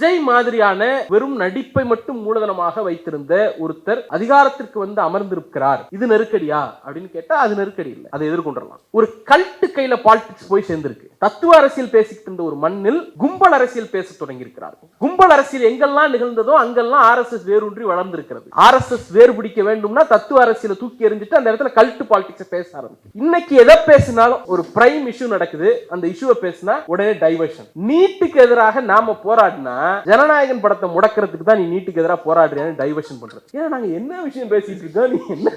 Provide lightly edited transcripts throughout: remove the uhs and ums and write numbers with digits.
விஜய் மாதிரியான வெறும் நடிப்பை மட்டும் மூலதனமாக வைத்திருந்த ஒருத்தர் அதிகாரத்திற்கு வந்து அமர்ந்திருக்கிறார். இது நெருக்கடியா அப்படின்னு கேட்டா அது நெருக்கடி இல்லை, அதை எதிர்கொண்டலாம். ஒரு கல்ட்டு கையில பாலிடிக்ஸ் போய் சேர்ந்திருக்கு. தத்துவ அரசியல் பேசிக்கிட்டு இருந்த ஒரு மண்ணில் கும்பல் அரசியல் பேச தொடங்கி இருக்கிறார்கள். கும்பல் அரசியல் எங்கெல்லாம் நிகழ்ந்ததோ அங்கெல்லாம் RSS வேரூன்றி வளர்ந்திருக்கிறது. RSS வேறு பிடிக்க வேண்டும்னா தத்துவ அரசியலை தூக்கி எறிஞ்சிட்டு அந்த இடத்துல கல்ட்டு பாலிடிக்ஸ் பேச ஆரம்பிக்கும். இன்னைக்கு எதை பேசினாலும் ஒரு பிரைம் இஷ்யூ நடக்குது, அந்த இஷ்யூவை பேசினா உடனே டைவர்ஷன். நீட்டுக்கு எதிராக நாம போராடினா ஜனநாயகன் படத்தை முடக்கிறதுக்கு தான் நீ நீட்டுக்கு எதிராக போராடுறியான்னு டைவர்ஷன் பண்றது. ஏன்னா நாங்க என்ன விஷயம் பேசிட்டு இருக்கோம், நீ என்ன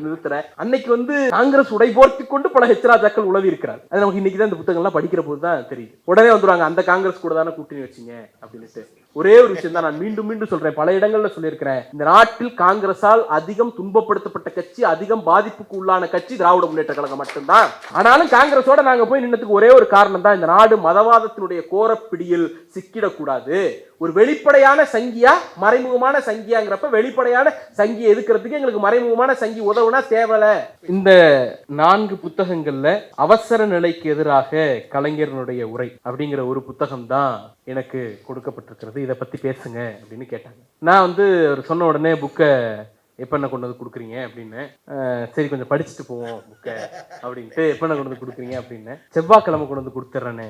நிறுத்துற? அன்னைக்கு வந்து காங்கிரஸ் உடை போர்த்தி கொண்டு பல ஹெச்ராஜாக்கள் உளவி இருக்கிறார். அது நமக்கு இன்னைக்கு தான் இந்த புத்தகங்கள்லாம் படிக்கிற போது தான் தெரியுது. உடனே வந்துருவாங்க அந்த காங்கிரஸ் கூட தானே கூட்டணி வச்சீங்க அப்படின்னு. ஒரே ஒரு விஷயம் தான் நான் மீண்டும் மீண்டும் சொல்றேன், பல இடங்கள்ல சொல்லியிருக்கிறேன். இந்த நாட்டில் காங்கிரஸால் அதிகம் துன்பப்படுத்தப்பட்ட கட்சி, அதிகம் பாதிப்புக்கு உள்ளான கட்சி திராவிட முன்னேற்ற கழகம் மட்டும்தான். ஆனாலும் காங்கிரஸோட நாங்க போய் நின்னதுக்கு ஒரே ஒரு காரணம் தான், இந்த நாடு மதவாதத்தினுடைய கோரப்பிடியில் சிக்கிடக்கூடாது. ஒரு வெளிப்படையான சங்கியா மறைமுகமான சங்கியாங்கிறப்ப வெளிப்படையான சங்கியை எதுக்கிறதுக்கு எங்களுக்கு மறைமுகமான சங்கி உதவுனா தேவல. இந்த 4 புத்தகங்கள்ல அவசர நிலைக்கு எதிராக கலைஞரனுடைய உரை அப்படிங்கிற ஒரு புத்தகம் தான் எனக்கு கொடுக்கப்பட்டிருக்கிறது. இதை பத்தி பேசுங்க அப்படின்னு கேட்டாங்க. நான் வந்து சொன்ன உடனே புக்கை எப்ப என்ன கொண்டு வந்து கொடுக்குறீங்க அப்படின்னு, சரி கொஞ்சம் படிச்சுட்டு போவோம் புக்கை அப்படின்ட்டு எப்ப என்ன கொண்டு வந்து கொடுக்குறீங்க அப்படின்னு, செவ்வாய்க்கிழமை கொண்டு வந்து கொடுத்துட்றேன்னு.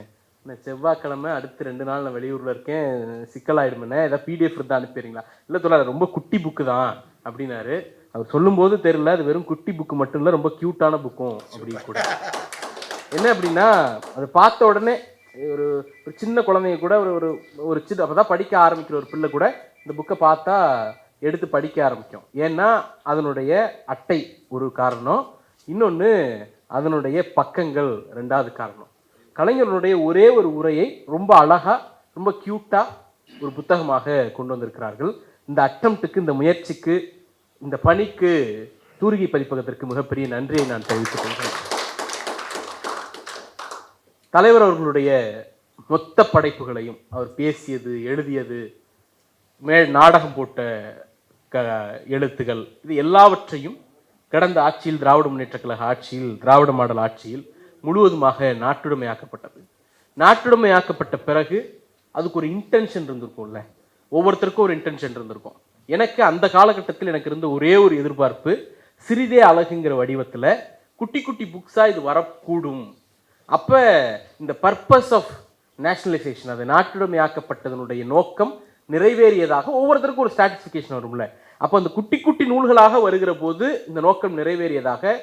செவ்வாய்க்கிழமை அடுத்து 2 நாள் நான் வெளியூர்ல இருக்கேன், சிக்கலாயிடுமே, ஏதாவது PDF இருந்தா அனுப்பிடுறீங்களா? இல்லை தோழா ரொம்ப குட்டி புக்கு தான் அப்படின்னாரு. அவர் சொல்லும் போது தெரியல அது வெறும் குட்டி புக்கு மட்டும் இல்லை, ரொம்ப கியூட்டான புக்கும் அப்படின்னு கூட. என்ன அப்படின்னா அதை பார்த்த உடனே ஒரு சின்ன குழந்தைங்க கூட ஒரு ஒரு சின்ன அப்பதான் படிக்க ஆரம்பிக்கிற ஒரு பிள்ளை கூட இந்த புக்கை பார்த்தா எடுத்து படிக்க ஆரம்பிக்கும். ஏன்னா அதனுடைய அட்டை ஒரு காரணம், இன்னொன்று அதனுடைய பக்கங்கள் 2வது காரணம். கலைஞருடைய ஒரே ஒரு உரையை ரொம்ப அழகா ரொம்ப கியூட்டா ஒரு புத்தகமாக கொண்டு வந்திருக்கிறார்கள். இந்த அட்டம்ப்டுக்கு, இந்த முயற்சிக்கு, இந்த பணிக்கு தூரிகை பதிப்பகத்திற்கு மிகப்பெரிய நன்றியை நான் தெரிவித்துக் கொள்கிறேன். தலைவர் அவர்களுடைய மொத்த படைப்புகளையும், அவர் பேசியது, எழுதியது, நாடகம் போட்ட எழுத்துகள், இது எல்லாவற்றையும் கடந்த ஆட்சியில், திராவிட முன்னேற்ற கழக ஆட்சியில், திராவிட மாடல் ஆட்சியில் முழுவதுமாக நாட்டுடைமையாக்கப்பட்டது. நாட்டுடைமையாக்கப்பட்ட பிறகு அதுக்கு ஒரு இன்டென்ஷன் இருந்திருக்கும்ல, ஒவ்வொருத்தருக்கும் ஒரு இன்டென்ஷன் இருந்திருக்கும். எனக்கு அந்த காலகட்டத்தில் எனக்கு இருந்த ஒரே ஒரு எதிர்பார்ப்பு, சிறிதே அழகுங்கிற வடிவத்தில் குட்டி குட்டி புக்ஸாக இது வரக்கூடும். அப்போ இந்த பர்பஸ் ஆஃப் நேஷனலைசேஷன், அது நாட்டுடைமையாக்கப்பட்டதனுடைய நோக்கம் நிறைவேறியதாக ஒவ்வொருத்தருக்கும் ஒரு ஸ்டாட்டிஸ்பிகேஷன் வரும்ல. அப்போ அந்த குட்டி குட்டி நூல்களாக வருகிற போது இந்த நோக்கம் நிறைவேறியதாக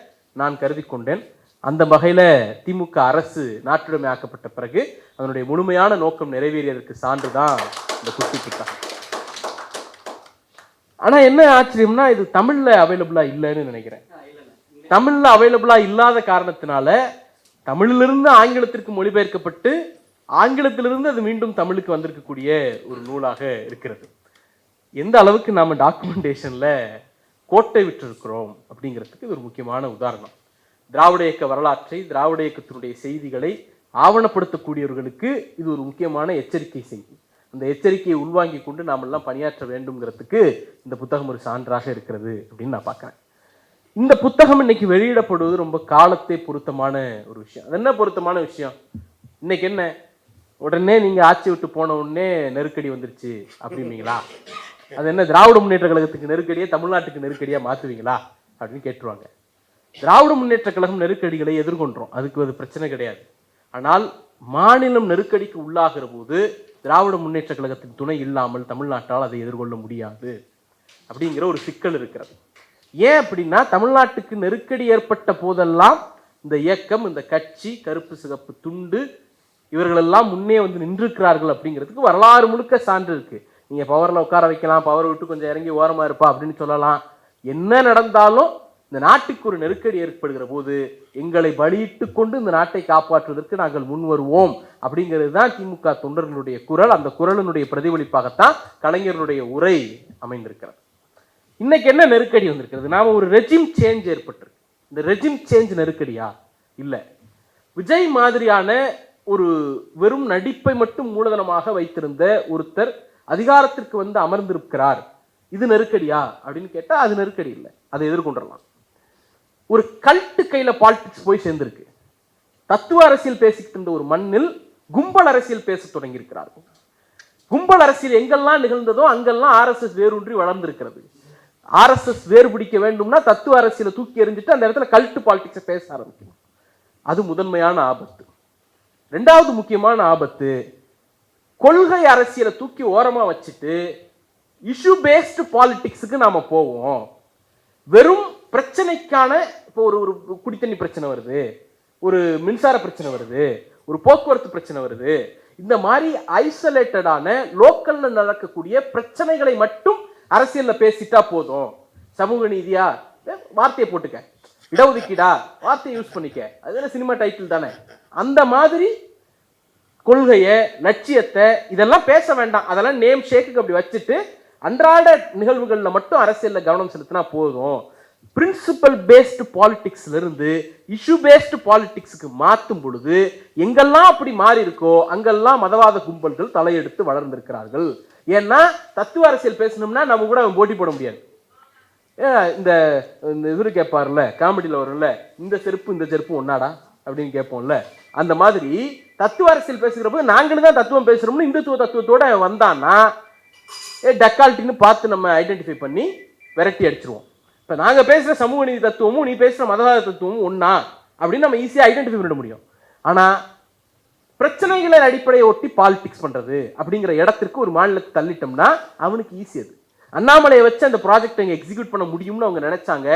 நான் கருதி கொண்டேன். அந்த வகையில் திமுக அரசு நாட்டுடைமையாக்கப்பட்ட பிறகு அதனுடைய முழுமையான நோக்கம் நிறைவேறியதற்கு சான்று தான் இந்த குட்டி புத்தகம். ஆனால் என்ன ஆச்சரியம்னா இது தமிழில் அவைலபிளாக இல்லைன்னு நினைக்கிறேன். தமிழில் அவைலபிளாக இல்லாத காரணத்தினால தமிழிலிருந்து ஆங்கிலத்திற்கு மொழிபெயர்க்கப்பட்டு ஆங்கிலத்திலிருந்து அது மீண்டும் தமிழுக்கு வந்திருக்கக்கூடிய ஒரு நூலாக இருக்கிறது. எந்த அளவுக்கு நாம் டாக்குமெண்டேஷனில் கோட்டை விட்டிருக்கிறோம் அப்படிங்கிறதுக்கு இது ஒரு முக்கியமான உதாரணம். திராவிட இயக்க வரலாற்றை, திராவிட இயக்கத்தினுடைய செய்திகளை ஆவணப்படுத்தக்கூடியவர்களுக்கு இது ஒரு முக்கியமான எச்சரிக்கை செய்தி. அந்த எச்சரிக்கையை உள்வாங்கி கொண்டு நாம் எல்லாம் பணியாற்ற வேண்டும்ங்கிறதுக்கு இந்த புத்தகம் ஒரு சான்றாக இருக்கிறது அப்படின்னு நான் பார்க்குறேன். இந்த புத்தகம் இன்னைக்கு வெளியிடப்படுவது ரொம்ப காலத்தை பொருத்தமான ஒரு விஷயம். அது என்ன பொருத்தமான விஷயம்? இன்னைக்கு என்ன உடனே நீங்க ஆட்சி விட்டு போன உடனே நெருக்கடி வந்துருச்சு அப்படின்னீங்களா? அது என்ன திராவிட முன்னேற்ற கழகத்துக்கு நெருக்கடியா தமிழ்நாட்டுக்கு நெருக்கடியா மாத்துவீங்களா அப்படின்னு கேட்டுருவாங்க. திராவிட முன்னேற்ற கழகம் நெருக்கடிகளை எதிர்கொண்டோம், அதுக்கு அது பிரச்சனை கிடையாது. ஆனால் மாநிலம் நெருக்கடிக்கு உள்ளாகிற போது திராவிட முன்னேற்ற கழகத்தின் துணை இல்லாமல் தமிழ்நாட்டால் அதை எதிர்கொள்ள முடியாது அப்படிங்கிற ஒரு சிக்கல் இருக்கிறது. ஏன் அப்படின்னா தமிழ்நாட்டுக்கு நெருக்கடி ஏற்பட்ட போதெல்லாம் இந்த இயக்கம், இந்த கட்சி, கருப்பு சிகப்பு துண்டு இவர்களெல்லாம் முன்னே வந்து நின்றிருக்கிறார்கள் அப்படிங்கிறதுக்கு வரலாறு முழுக்க சான்று இருக்கு. நீங்க பவர்ல உட்கார வைக்கலாம், பவர் விட்டு கொஞ்சம் இறங்கி ஓரமா இருப்பா அப்படின்னு சொல்லலாம். என்ன நடந்தாலும் இந்த நாட்டுக்கு ஒரு நெருக்கடி ஏற்படுகிற போது எங்களை பலியிட்டு கொண்டு இந்த நாட்டை காப்பாற்றுவதற்கு நாங்கள் முன் வருவோம் அப்படிங்கிறது தான் திமுக தொண்டர்களுடைய குரல். அந்த குரலினுடைய பிரதிபலிப்பாகத்தான் கலைஞருடைய உரை அமைந்திருக்கிறது. இன்னைக்கு என்ன நெருக்கடி வந்திருக்கிறது? நாம ஒரு ரெஜிம் சேஞ்ச் ஏற்பட்டிருக்கு. இந்த ரெஜிம் சேஞ்ச் நெருக்கடியா? இல்லை. விஜய் மாதிரியான ஒரு வெறும் நடிப்பை மட்டும் மூலதனமாக வைத்திருந்த ஒருத்தர் அதிகாரத்திற்கு வந்து அமர்ந்திருக்கிறார். இது நெருக்கடியா அப்படின்னு கேட்டா அது நெருக்கடி இல்லை, அதை எதிர்கொண்டலாம். ஒரு கல்ட்டு கையில பாலிடிக்ஸ் போய் சேர்ந்திருக்கு. தத்துவ அரசியல் பேசிக்கிட்டு இருந்த ஒரு மண்ணில் கும்பல் அரசியல் பேச தொடங்கி இருக்கிறார்கள். கும்பல் அரசியல் எங்கெல்லாம் நிகழ்ந்ததோ அங்கெல்லாம் ஆர்எஸ்எஸ் வேரூன்றி வளர்ந்திருக்கிறது. ஆர்எஸ்எஸ் வேறு பிடிக்க வேண்டும்னா தத்துவ அரசியலை தூக்கி எறிஞ்சிட்டு அந்த இடத்துல கல்ட் பாலிடிக்ஸை பேச ஆரம்பிக்கணும். அது முதன்மையான ஆபத்து. ரெண்டாவது முக்கியமான ஆபத்து, கொள்கை அரசியலை தூக்கி ஓரமா வச்சுட்டு இஷ்யூ பேஸ்டு பாலிடிக்ஸுக்கு நாம போவோம். வெறும் பிரச்சனைக்கான, இப்போ ஒரு குடித்தண்ணி பிரச்சனை வருது, ஒரு மின்சார பிரச்சனை வருது, ஒரு போக்குவரத்து பிரச்சனை வருது, இந்த மாதிரி ஐசோலேட்டடான லோக்கல்ல நடக்கக்கூடிய பிரச்சனைகளை மட்டும் அரசியல்ல பேசிட்டா போதும். சமூக நீதியா வார்த்தையை போட்டுக்க, இடஒதுக்கீடா வார்த்தையை யூஸ் பண்ணிக்க, அது சினிமா டைட்டில் தானே. அந்த மாதிரி கொள்கையை, லட்சியத்தை இதெல்லாம் பேச வேண்டாம். அதெல்லாம் நேம் ஷேக்கு அப்படி வச்சுட்டு அன்றாட நிகழ்வுகள்ல மட்டும் அரசியல்ல கவனம் செலுத்தினா போதும். பிரின்சிபல் பேஸ்டு பாலிடிக்ஸ்ல இருந்து இஷ்யூ பேஸ்டு பாலிடிக்ஸுக்கு மாற்றும் பொழுது எங்கெல்லாம் அப்படி மாறி இருக்கோ அங்கெல்லாம் மதவாத கும்பல்கள் தலையெடுத்து வளர்ந்திருக்கிறார்கள். ஏன்னா தத்துவ அரசியல் பேசணும்னா நம்ம கூட அவன் போட்டி போட முடியாது. இந்த இவரு கேட்பார்ல, காமெடியில் வரும்ல, இந்த செருப்பு இந்த செருப்பு ஒன்னாடா அப்படின்னு கேட்போம்ல, அந்த மாதிரி தத்துவ அரசியல் பேசுகிறப்ப நாங்களும் தான் தத்துவம் பேசுறோம்னு இந்துத்துவ தத்துவத்தோட வந்தான்னா டக்கால்ட்டின்னு பார்த்து நம்ம ஐடென்டிஃபை பண்ணி விரட்டி அடிச்சிருவோம். இப்போ நாங்கள் பேசுகிற சமூக நீதி தத்துவமும் நீ பேசுகிற மதவாத தத்துவமும் ஒன்னா அப்படின்னு நம்ம ஈஸியாக ஐடென்டிஃபை பண்ண முடியும். ஆனால் பிரச்சனைகளை அடிப்படையை ஒட்டி பாலிடிக்ஸ் பண்ணுறது அப்படிங்கிற இடத்திற்கு ஒரு மாநிலத்தை தள்ளிட்டோம்னா அவனுக்கு ஈஸி. அது அண்ணாமலையை வச்சு அந்த ப்ராஜெக்ட் அங்கே எக்ஸிக்யூட் பண்ண முடியும்னு அவங்க நினைச்சாங்க.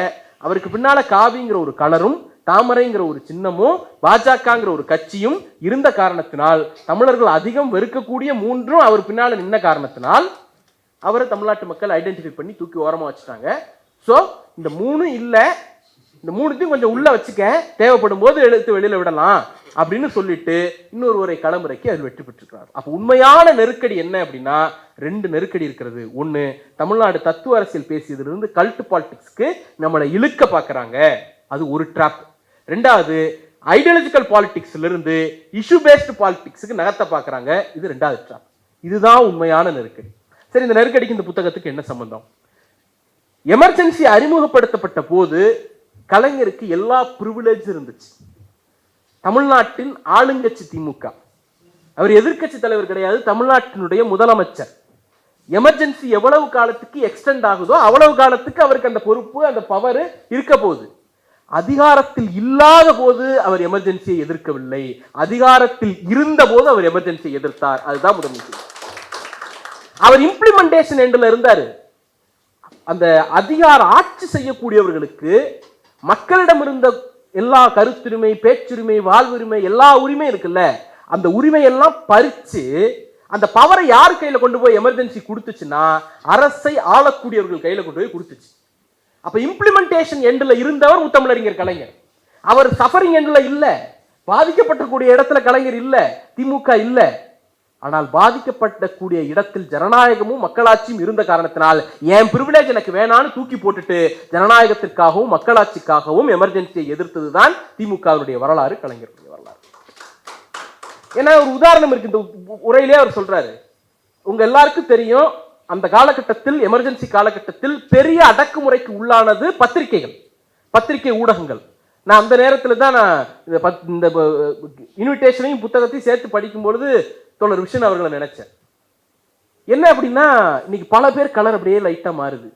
அவருக்கு பின்னால காவிங்கிற ஒரு கலரும் தாமரைங்கிற ஒரு சின்னமும் பாஜகங்கிற ஒரு கட்சியும் இருந்த காரணத்தினால், தமிழர்கள் அதிகம் வெறுக்கக்கூடிய மூன்றும் அவர் பின்னால நின்ன காரணத்தினால் அவரை தமிழ்நாட்டு மக்கள் ஐடென்டிஃபை பண்ணி தூக்கி ஓரமா வச்சுட்டாங்க. ஸோ இந்த மூணு இல்லை, இந்த மூணுத்தையும் கொஞ்சம் உள்ள வச்சுக்க, தேவைப்படும் போது எடுத்து வெளியில விடலாம் அப்படின்னு சொல்லிட்டு இன்னொருவரை களமிறக்கி அதில் வெற்றி பெற்றிருக்கிறார். அப்போ உண்மையான நெருக்கடி என்ன அப்படின்னா, ரெண்டு நெருக்கடி இருக்கிறது. ஒன்று, தமிழ்நாடு தத்துவ அரசியல் பேசியதிலிருந்து கல்ட் பாலிடிக்ஸ்க்கு நம்மளை இழுக்க பார்க்குறாங்க, அது ஒரு ட்ராப். ரெண்டாவது, ஐடியாலஜிக்கல் பாலிடிக்ஸ்ல இருந்து இஷ்யூ பேஸ்டு பாலிடிக்ஸுக்கு நகர்த்த பார்க்குறாங்க, இது ரெண்டாவது ட்ராப். இதுதான் உண்மையான நெருக்கடி. சரி, இந்த நெருக்கடிக்கு இந்த புத்தகத்துக்கு என்ன சம்பந்தம்? எமர்ஜென்சி அறிமுகப்படுத்தப்பட்ட போது கலைஞருக்கு எல்லா பிரிவிலேஜ் இருந்துச்சு. தமிழ்நாட்டின் ஆளுங்கட்சி திமுக, அவர் எதிர்கட்சி தலைவர் கிடையாது, தமிழ்நாட்டினுடைய முதலமைச்சர். எமர்ஜென்சி எவ்வளவு காலத்துக்கு எக்ஸ்டெண்ட் ஆகுதோ அவ்வளவு காலத்துக்கு அவருக்கு அந்த பொறுப்பு, அந்த பவர் இருக்க போகுது. அதிகாரத்தில் இல்லாத போது அவர் எமர்ஜென்சியை எதிர்க்கவில்லை, அதிகாரத்தில் இருந்த போது அவர் எமர்ஜென்சியை எதிர்த்தார். அதுதான் முதல் விஷயம். அவர் இம்ப்ளிமெண்டேஷன் எண்ட்ல இருந்தாரு. அந்த அதிகார ஆட்சி செய்யக்கூடியவர்களுக்கு மக்களிடம் இருந்த எல்லா கருத்துரிமை, பேச்சுரிமை, வாழ்வுரிமை, எல்லா உரிமையும் இருக்குல்ல, அந்த உரிமை எல்லாம் பறிச்சு அந்த பவரை யார் கையில கொண்டு போய் எமர்ஜென்சி கொடுத்துச்சுன்னா அரசை ஆளக்கூடியவர்கள் கையில கொண்டு போய் கொடுத்துச்சு. அப்ப இம்ப்ளிமெண்டேஷன் எண்ட்ல இருந்தவர் முத்தமிழறிஞர் கலைஞர். அவர் சஃபரிங் எண்ட்ல இல்ல, பாதிக்கப்பட்டக்கூடிய இடத்துல கலைஞர் இல்ல, திமுக இல்ல. ஆனால் பாதிக்கப்படக்கூடிய இடத்தில் ஜனநாயகமும் மக்களாட்சியும் இருந்த காரணத்தினால் என் பிரிவிலேஜ் எனக்கு வேணான்னு தூக்கி போட்டுட்டு ஜனநாயகத்திற்காகவும் மக்களாட்சிக்காகவும் எமர்ஜென்சியை எதிர்த்ததுதான் திமுகவுடைய வரலாறு, கலைஞருடைய வரலாறு. ஏன்னா ஒரு உதாரணம் இருக்கு இந்த உரையிலே அவர் சொல்றாரு. உங்க எல்லாருக்கும் தெரியும், அந்த காலகட்டத்தில், எமர்ஜென்சி காலகட்டத்தில் பெரிய அடக்குமுறைக்கு உள்ளானது பத்திரிகைகள், பத்திரிகை ஊடகங்கள். நான் அந்த நேரத்தில் தான் நான் இந்த இன்விடேஷனையும் புத்தகத்தையும் சேர்த்து படிக்கும் பொழுது தோழர் விஷன் அவர்களை நினைச்சேன். என்ன அப்படின்னா, இன்னைக்கு பல பேர் கலர் அப்படியே லைட்டா மாறுது.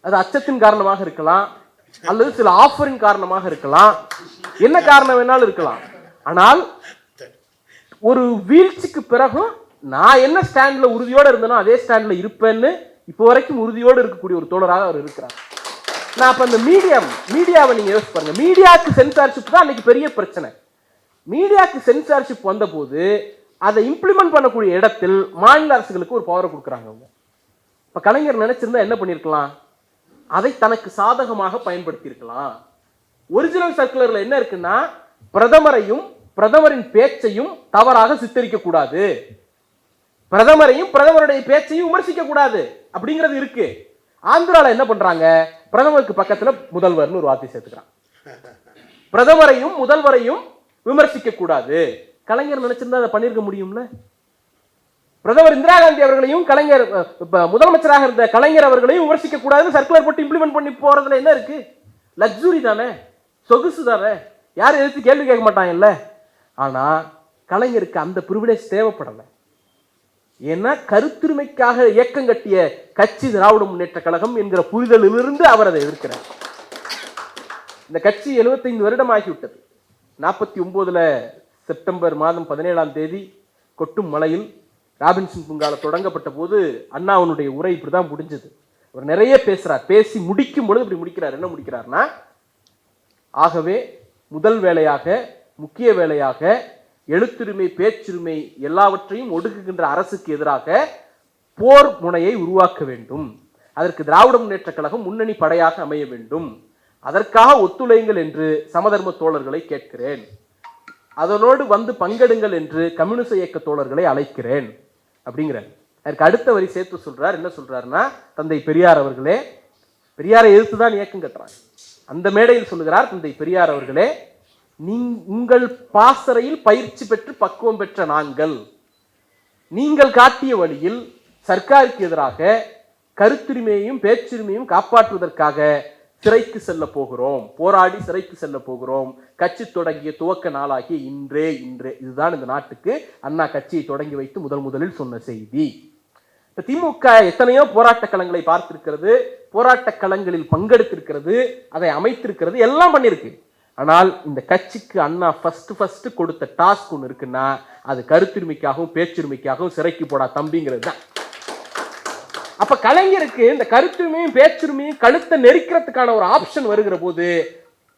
அது அச்சத்தின் காரணமாக இருக்கலாம், அல்லது சில ஆஃபரின் காரணமாக இருக்கலாம், என்ன காரணம் வேணாலும் இருக்கலாம். ஆனால் ஒரு வீழ்ச்சிக்கு பிறகும் நான் என்ன ஸ்டாண்ட்ல உறுதியோடு இருந்தனோ அதே ஸ்டாண்ட்ல இருப்பேன்னு இப்போ வரைக்கும் உறுதியோடு இருக்கக்கூடிய ஒரு தோழராக அவர் இருக்கிறார். நான் அப்ப அந்த மீடியாவை நீங்க யோசிச்சு பாருங்க. மீடியாவுக்கு சென்சார்ஷிப் தான் அன்னைக்கு பெரிய பிரச்சனை. மீடியாவுக்கு சென்சார்ஷிப் வந்த போது அதை இம்ப்ளிமெண்ட் பண்ணக்கூடிய இடத்தில் மாநில அரசுகளுக்கு ஒரு பவரை கொடுக்குறாங்க அவங்க. இப்ப கலைஞர் நினைச்சிருந்தா என்ன பண்ணிருக்கலாம், அதை தனக்கு சாதகமாக பயன்படுத்தி இருக்கலாம். ஒரிஜினல் சர்க்குலர்ல என்ன இருக்குன்னா, பிரதமரையும் பிரதமரின் பேச்சையும் தவறாக சித்தரிக்க கூடாது, பிரதமரையும் பிரதமருடைய பேச்சையும் விமர்சிக்க கூடாது அப்படிங்கிறது இருக்கு. ஆந்திரால என்ன பண்றாங்க, பிரதமருக்கு பக்கத்துல முதல்வர்னு ஒரு வார்த்தை சேர்த்துக்கிறான். பிரதமரையும் முதல்வரையும் விமர்சிக்க கூடாது. கலைஞர் நினைச்சிருந்தா அதை பண்ணிருக்க முடியும்ல. பிரதமர் இந்திரா காந்தி அவர்களையும் கலைஞர் முதலமைச்சராக இருந்த கலைஞர் அவர்களையும் விமர்சிக்க கூடாதுன்னு சர்க்குலர் போட்டு இம்ப்ளிமெண்ட் பண்ணி போறதுல என்ன இருக்கு? லக்ஸுரி தானே, சொகுசு தானே, யாரும் எதிர்த்து கேள்வி கேட்க மாட்டாங்கல்ல. ஆனா கலைஞருக்கு அந்த பிரிவிலேஜ் தேவைப்படலை. ஏன்னா கருத்துரிமைக்காக இயக்கம் கட்டிய கட்சி திராவிட முன்னேற்ற கழகம் என்கிற புரிதலிலிருந்து அவர் அதை எதிர்க்கிறார். இந்த கட்சி 75 வருடம் ஆகிவிட்டது. 49 செப்டம்பர் மாதம் 17 கொட்டும் மலையில் ராபின்சன் பூங்கால தொடங்கப்பட்ட போது அண்ணாவனுடைய உரை இப்படிதான் முடிஞ்சது. அவர் நிறைய பேசுறார். பேசி முடிக்கும் பொழுது இப்படி முடிக்கிறார். என்ன முடிக்கிறார்னா, ஆகவே முதல் வேலையாக, முக்கிய வேலையாக எழுத்துரிமை, பேச்சுரிமை எல்லாவற்றையும் ஒடுக்குகின்ற அரசுக்கு எதிராக போர் முனையை உருவாக்க வேண்டும். அதற்கு திராவிட முன்னேற்ற கழகம் முன்னணி படையாக அமைய வேண்டும். அதற்காக ஒத்துழையுங்கள் என்று சமதர்ம தோழர்களை கேட்கிறேன். அதனோடு வந்து பங்கெடுங்கள் என்று கம்யூனிச இயக்க தோழர்களை அழைக்கிறேன் அப்படிங்கிறார். அதற்கு அடுத்த வரி சேர்த்து சொல்றார். என்ன சொல்றாருன்னா, தந்தை பெரியார் அவர்களே, பெரியாரை எதிர்த்து தான் இயக்கம் கட்டுறாங்க. அந்த மேடையில் சொல்லுகிறார், தந்தை பெரியார் அவர்களே, உங்கள் பாசறையில் பயிற்சி பெற்று பக்குவம் பெற்ற நாங்கள் நீங்கள் காட்டிய வழியில் சர்க்காருக்கு எதிராக கருத்துரிமையையும் பேச்சுரிமையும் காப்பாற்றுவதற்காக சிறைக்கு செல்ல போகிறோம், போராடி சிறைக்கு செல்ல போகிறோம். கட்சி தொடங்கிய துவக்க நாளாகிய இன்றே இதுதான் இந்த நாட்டுக்கு அண்ணா கட்சியை தொடங்கி வைத்து முதலில் சொன்ன செய்தி. திமுக எத்தனையோ போராட்ட களங்களை பார்த்திருக்கிறது, போராட்ட களங்களில் பங்கெடுத்திருக்கிறது, அதை அமைத்திருக்கிறது, எல்லாம் பண்ணிருக்கு. ஆனால் இந்த கட்சிக்கு அண்ணா ஃபர்ஸ்ட் கொடுத்த டாஸ்க் ஒன்று இருக்குன்னா, அது கருத்துரிமைக்காகவும் பேச்சுரிமைக்காகவும் சிறைக்கு போடா தம்பிங்கிறது தான். அப்ப கலைஞருக்கு இந்த கருத்துரிமையும் பேச்சுரிமையும் கழுத்தை நெரிக்கிறதுக்கான ஒரு ஆப்ஷன் வருகிற போது